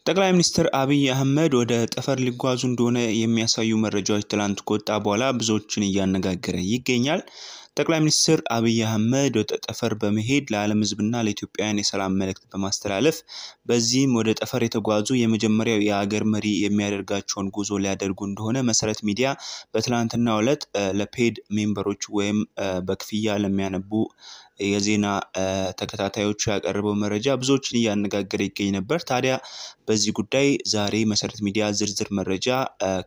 ጠቅላይ ሚኒስትር አብይ አህመድ ወደ ጠፈር ሊጓዙ እንደሆነ የሚያሳዩ መረጃዎች ትላንት ከወጣ በኋላ ብዙዎችን እያነጋገረ ይገኛል። ጠቅላይ ሚኒስትር አብይ አህመድ ወደ ጠፈር በመሄድ ለዓለም ሕዝብና ለኢትዮጵያውያን የሰላም መልእክት በማስተላለፍ በዚህም ወደ ጠፈር የተጓዙ የመጀመሪያው የሀገር መሪ የሚያደርጋቸውን ጉዞ ሊያደርጉ እንደሆነ መሰረት ሚዲያ በትላንትናው ዕለት ለፔድ ሜምበሮች ወይም በክፍያ ለሚያነቡ የዜና ተከታታዮች ያቀረበው መረጃ ብዙዎችን እያነጋገረ ይገኝ ነበር። ታዲያ በዚህ ጉዳይ ዛሬ መሰረት ሚዲያ ዝርዝር መረጃ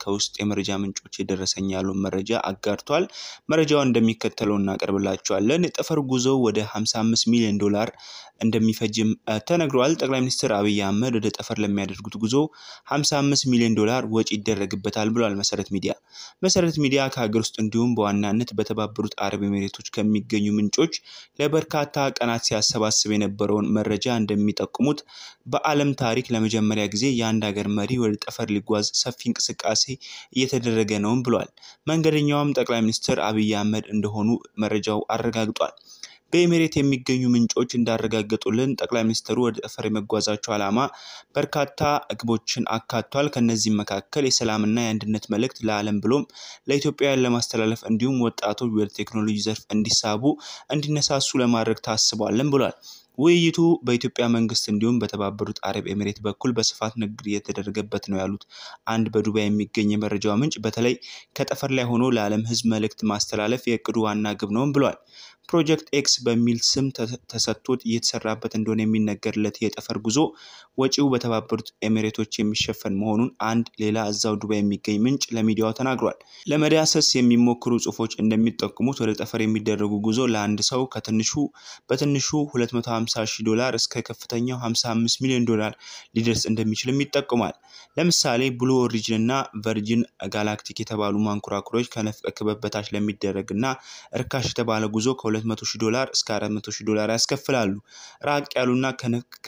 ከውስጥ የመረጃ ምንጮች የደረሰኝ ያለው መረጃ አጋርቷል። መረጃው እንደሚከተለው እናቀርብላችኋለን። የጠፈር ጉዞ ወደ $55 ሚሊዮን እንደሚፈጅም ተነግሯል። ጠቅላይ ሚኒስትር አብይ አህመድ ወደ ጠፈር ለሚያደርጉት ጉዞ $55 ሚሊዮን ወጪ ይደረግበታል ብሏል መሰረት ሚዲያ። መሰረት ሚዲያ ከሀገር ውስጥ እንዲሁም በዋናነት በተባበሩት አረብ ኤሚሬቶች ከሚገኙ ምንጮች ለበርካታ ቀናት ሲያሰባስብ የነበረውን መረጃ እንደሚጠቁሙት በዓለም ታሪክ ለመጀመሪያ ጊዜ የአንድ ሀገር መሪ ወደ ጠፈር ሊጓዝ ሰፊ እንቅስቃሴ እየተደረገ ነው ብሏል። መንገደኛውም ጠቅላይ ሚኒስትር አብይ አህመድ እንደሆኑ መረጃው አረጋግጧል። በኤሚሬት የሚገኙ ምንጮች እንዳረጋገጡልን ጠቅላይ ሚኒስትሩ ወደ ጠፈር የመጓዛቸው ዓላማ በርካታ ግቦችን አካቷል። ከነዚህ መካከል የሰላምና የአንድነት መልእክት ለዓለም ብሎም ለኢትዮጵያውያን ለማስተላለፍ እንዲሁም ወጣቶች ወደ ቴክኖሎጂ ዘርፍ እንዲሳቡ እንዲነሳሱ ለማድረግ ታስቧልም ብሏል። ውይይቱ በኢትዮጵያ መንግስት እንዲሁም በተባበሩት አረብ ኤሚሬት በኩል በስፋት ንግግር እየተደረገበት ነው ያሉት አንድ በዱባይ የሚገኝ የመረጃው ምንጭ በተለይ ከጠፈር ላይ ሆኖ ለዓለም ሕዝብ መልእክት ማስተላለፍ የእቅዱ ዋና ግብ ነው ብሏል። ፕሮጀክት ኤክስ በሚል ስም ተሰጥቶት እየተሰራበት እንደሆነ የሚነገርለት የጠፈር ጉዞ ወጪው በተባበሩት ኤሚሬቶች የሚሸፈን መሆኑን አንድ ሌላ እዛው ዱባይ የሚገኝ ምንጭ ለሚዲያው ተናግሯል። ለመዳሰስ የሚሞክሩ ጽሁፎች እንደሚጠቁሙት ወደ ጠፈር የሚደረጉ ጉዞ ለአንድ ሰው በትንሹ $250,000 እስከ ከፍተኛው $55 ሚሊዮን ሊደርስ እንደሚችልም ይጠቁማል። ለምሳሌ ብሉ ኦሪጅን እና ቨርጂን ጋላክቲክ የተባሉ ማንኮራኩሮች ከነፍቀ ክበብ በታች ለሚደረግና ርካሽ የተባለ ጉዞ $200,000 እስከ $400,000 ያስከፍላሉ። ራቅ ያሉና ከነፍቀ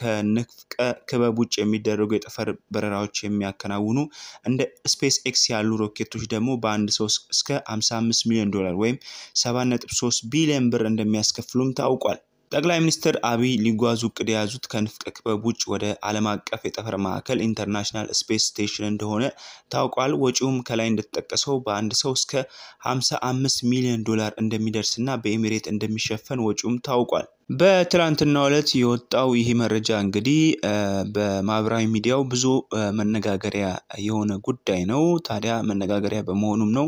ክበብ ውጭ የሚደረጉ የጠፈር በረራዎች የሚያከናውኑ እንደ ስፔስ ኤክስ ያሉ ሮኬቶች ደግሞ በአንድ ሰው እስከ $55 ሚሊዮን ወይም 7.3 ቢሊዮን ብር እንደሚያስከፍሉም ታውቋል። ጠቅላይ ሚኒስትር አብይ ሊጓዙ እቅድ የያዙት ከነፍቀ ክበብ ውጭ ወደ ዓለም አቀፍ የጠፈር ማዕከል ኢንተርናሽናል ስፔስ ስቴሽን እንደሆነ ታውቋል። ወጪውም ከላይ እንደተጠቀሰው በአንድ ሰው እስከ $55 ሚሊዮን እንደሚደርስና በኤሚሬት እንደሚሸፈን ወጪውም ታውቋል። በትላንትናው ዕለት የወጣው ይሄ መረጃ እንግዲህ በማህበራዊ ሚዲያው ብዙ መነጋገሪያ የሆነ ጉዳይ ነው። ታዲያ መነጋገሪያ በመሆኑም ነው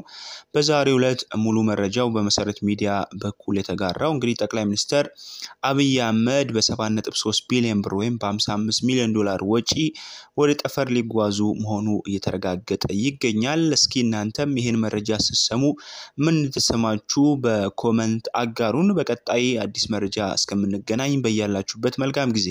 በዛሬው ዕለት ሙሉ መረጃው በመሰረት ሚዲያ በኩል የተጋራው። እንግዲህ ጠቅላይ ሚኒስትር አብይ አህመድ በ7.3 ቢሊዮን ብር ወይም በ$55 ሚሊዮን ወጪ ወደ ጠፈር ሊጓዙ መሆኑ እየተረጋገጠ ይገኛል። እስኪ እናንተም ይሄን መረጃ ስትሰሙ ምን ተሰማችሁ? በኮሜንት አጋሩን። በቀጣይ አዲስ መረጃ እስከምንገናኝ በያላችሁበት መልካም ጊዜ